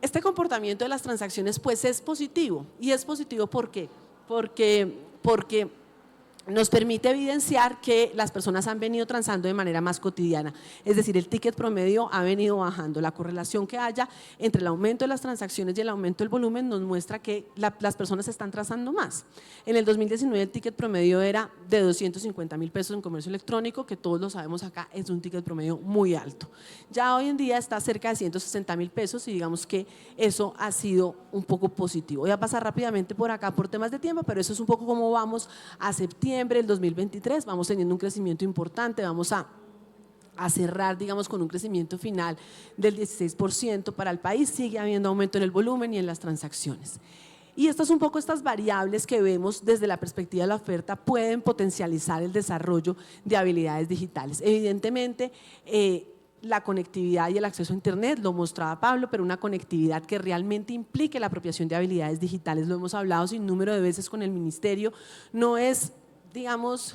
Este comportamiento de las transacciones pues es positivo, y es positivo ¿por qué? Porque nos permite evidenciar que las personas han venido transando de manera más cotidiana, es decir, el ticket promedio ha venido bajando. La correlación que haya entre el aumento de las transacciones y el aumento del volumen nos muestra que las personas están transando más. En el 2019 el ticket promedio era de 250.000 pesos en comercio electrónico, que todos lo sabemos acá, es un ticket promedio muy alto. Ya hoy en día está cerca de 160.000 pesos y digamos que eso ha sido un poco positivo. Voy a pasar rápidamente por acá por temas de tiempo, pero eso es un poco como vamos a septiembre del 2023, vamos teniendo un crecimiento importante, vamos a cerrar, digamos, con un crecimiento final del 16% para el país, sigue habiendo aumento en el volumen y en las transacciones. Y estas un poco estas variables que vemos desde la perspectiva de la oferta pueden potencializar el desarrollo de habilidades digitales. Evidentemente, la conectividad y el acceso a Internet, lo mostraba Pablo, pero una conectividad que realmente implique la apropiación de habilidades digitales, lo hemos hablado sin número de veces con el ministerio, no es, digamos,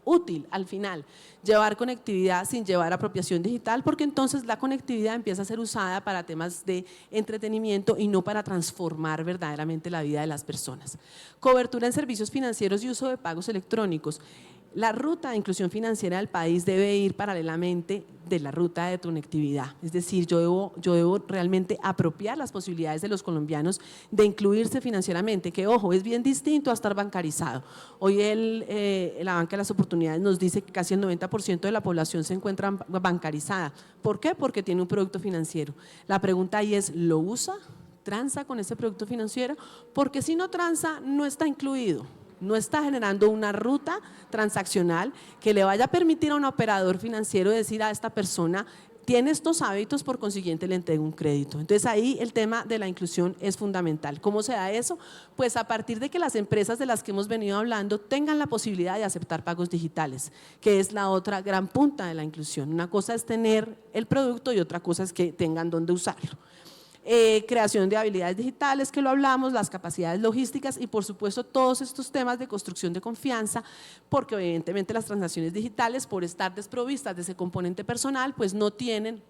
útil al final llevar conectividad sin llevar apropiación digital, porque entonces la conectividad empieza a ser usada para temas de entretenimiento y no para transformar verdaderamente la vida de las personas. Cobertura en servicios financieros y uso de pagos electrónicos. La ruta de inclusión financiera del país debe ir paralelamente de la ruta de conectividad, es decir, yo debo realmente apropiar las posibilidades de los colombianos de incluirse financieramente, que ojo, es bien distinto a estar bancarizado. Hoy la Banca de las Oportunidades nos dice que casi el 90% de la población se encuentra bancarizada. ¿Por qué? Porque tiene un producto financiero. La pregunta ahí es, ¿lo usa? ¿Transa con ese producto financiero? Porque si no transa, no está incluido. No está generando una ruta transaccional que le vaya a permitir a un operador financiero decir a esta persona, tiene estos hábitos, por consiguiente le entrego un crédito. Entonces ahí el tema de la inclusión es fundamental. ¿Cómo se da eso? Pues a partir de que las empresas de las que hemos venido hablando tengan la posibilidad de aceptar pagos digitales, que es la otra gran punta de la inclusión. Una cosa es tener el producto y otra cosa es que tengan dónde usarlo. Creación de habilidades digitales, que lo hablamos, las capacidades logísticas y por supuesto todos estos temas de construcción de confianza, porque evidentemente las transacciones digitales, por estar desprovistas de ese componente personal, pues no tienen,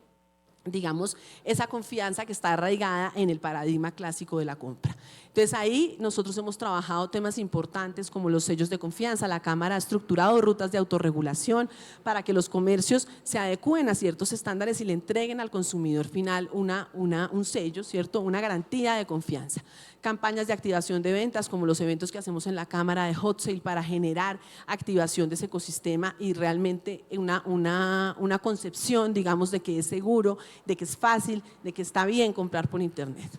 digamos, esa confianza que está arraigada en el paradigma clásico de la compra. Entonces ahí nosotros hemos trabajado temas importantes como los sellos de confianza. La Cámara ha estructurado rutas de autorregulación para que los comercios se adecúen a ciertos estándares y le entreguen al consumidor final un sello, ¿cierto? Una garantía de confianza. Campañas de activación de ventas como los eventos que hacemos en la Cámara de Hot Sale para generar activación de ese ecosistema y realmente una concepción, digamos, de que es seguro, de que es fácil, de que está bien comprar por internet.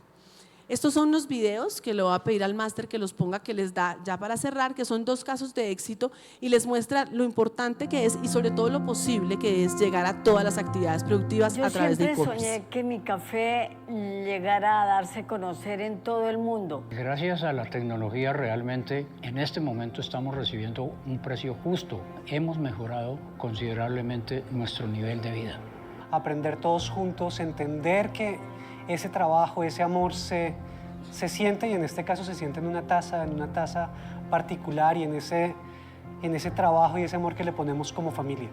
Estos son unos videos que le voy a pedir al máster que los ponga, que les da ya para cerrar, que son 2 casos de éxito y les muestra lo importante que es y sobre todo lo posible que es llegar a todas las actividades productivas a través de Yo siempre e-commerce. soñé que mi café llegara a darse a conocer en todo el mundo. Gracias a la tecnología realmente en este momento estamos recibiendo un precio justo. Hemos mejorado considerablemente nuestro nivel de vida. Aprender todos juntos, entender que ese trabajo, ese amor se siente, y en este caso se siente en una taza particular, y en ese trabajo y ese amor que le ponemos como familia.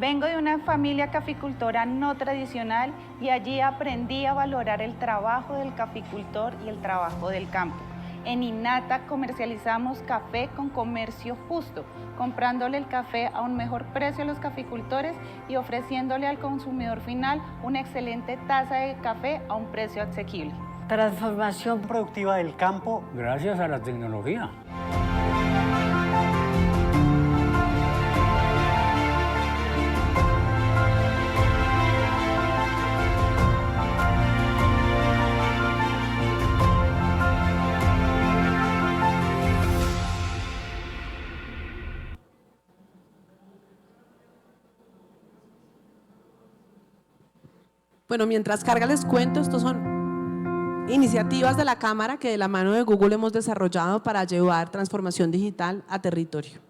Vengo de una familia caficultora no tradicional y allí aprendí a valorar el trabajo del caficultor y el trabajo del campo. En Innata comercializamos café con comercio justo, comprándole el café a un mejor precio a los caficultores y ofreciéndole al consumidor final una excelente taza de café a un precio asequible. Transformación Productiva del campo. Gracias a la tecnología. Bueno, mientras carga les cuento, estos son iniciativas de la Cámara que de la mano de Google hemos desarrollado para llevar transformación digital a territorio.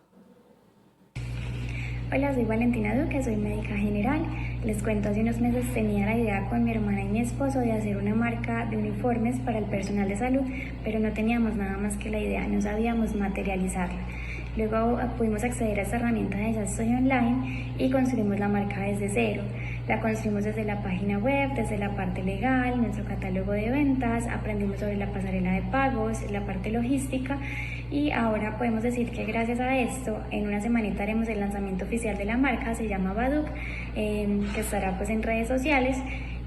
Hola, soy Valentina Duque, soy médica general. Les cuento, hace unos meses tenía la idea con mi hermana y mi esposo de hacer una marca de uniformes para el personal de salud, pero no teníamos nada más que la idea, no sabíamos materializarla. Luego pudimos acceder a esta herramienta de Ya Estoy Online y construimos la marca desde cero. La construimos desde la página web, desde la parte legal, nuestro catálogo de ventas, aprendimos sobre la pasarela de pagos, la parte logística, y ahora podemos decir que gracias a esto, en una semanita haremos el lanzamiento oficial de la marca, se llama Baduk, que estará pues en redes sociales.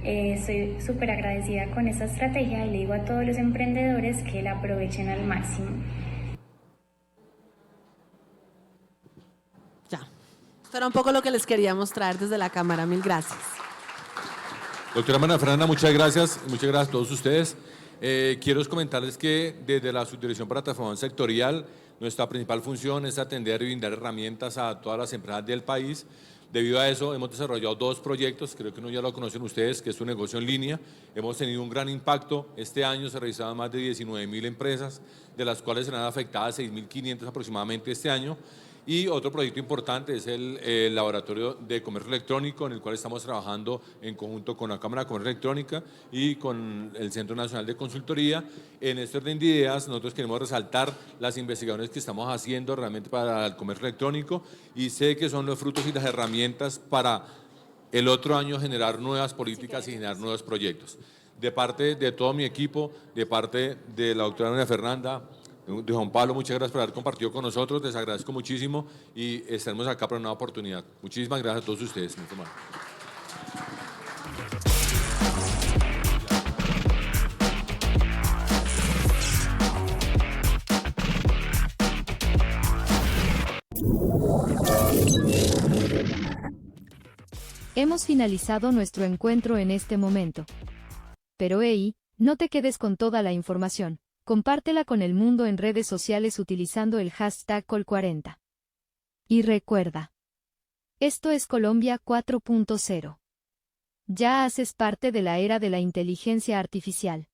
Estoy súper agradecida con esta estrategia y le digo a todos los emprendedores que la aprovechen al máximo. Ya, esto era un poco lo que les quería mostrar desde la Cámara. Mil gracias. Doctora María Fernanda, muchas gracias a todos ustedes. Quiero comentarles que desde la Subdirección para Transformación Sectorial, nuestra principal función es atender y brindar herramientas a todas las empresas del país. Debido a eso, hemos desarrollado 2 proyectos, creo que uno ya lo conocen ustedes, que es un negocio en línea. Hemos tenido un gran impacto. Este año se revisaban más de 19.000 empresas, de las cuales serán afectadas 6.500 aproximadamente este año. Y otro proyecto importante es el Laboratorio de Comercio Electrónico, en el cual estamos trabajando en conjunto con la Cámara de Comercio Electrónica y con el Centro Nacional de Consultoría. En este orden de ideas, nosotros queremos resaltar las investigaciones que estamos haciendo realmente para el comercio electrónico, y sé que son los frutos y las herramientas para el otro año generar nuevas políticas y generar nuevos proyectos. De parte de todo mi equipo, de parte de la doctora María Fernanda, de Juan Pablo, muchas gracias por haber compartido con nosotros, les agradezco muchísimo y estaremos acá para una nueva oportunidad. Muchísimas gracias a todos ustedes. Hemos finalizado nuestro encuentro en este momento. Pero hey, no te quedes con toda la información. Compártela con el mundo en redes sociales utilizando el hashtag Col40. Y recuerda, esto es Colombia 4.0. Ya haces parte de la era de la inteligencia artificial.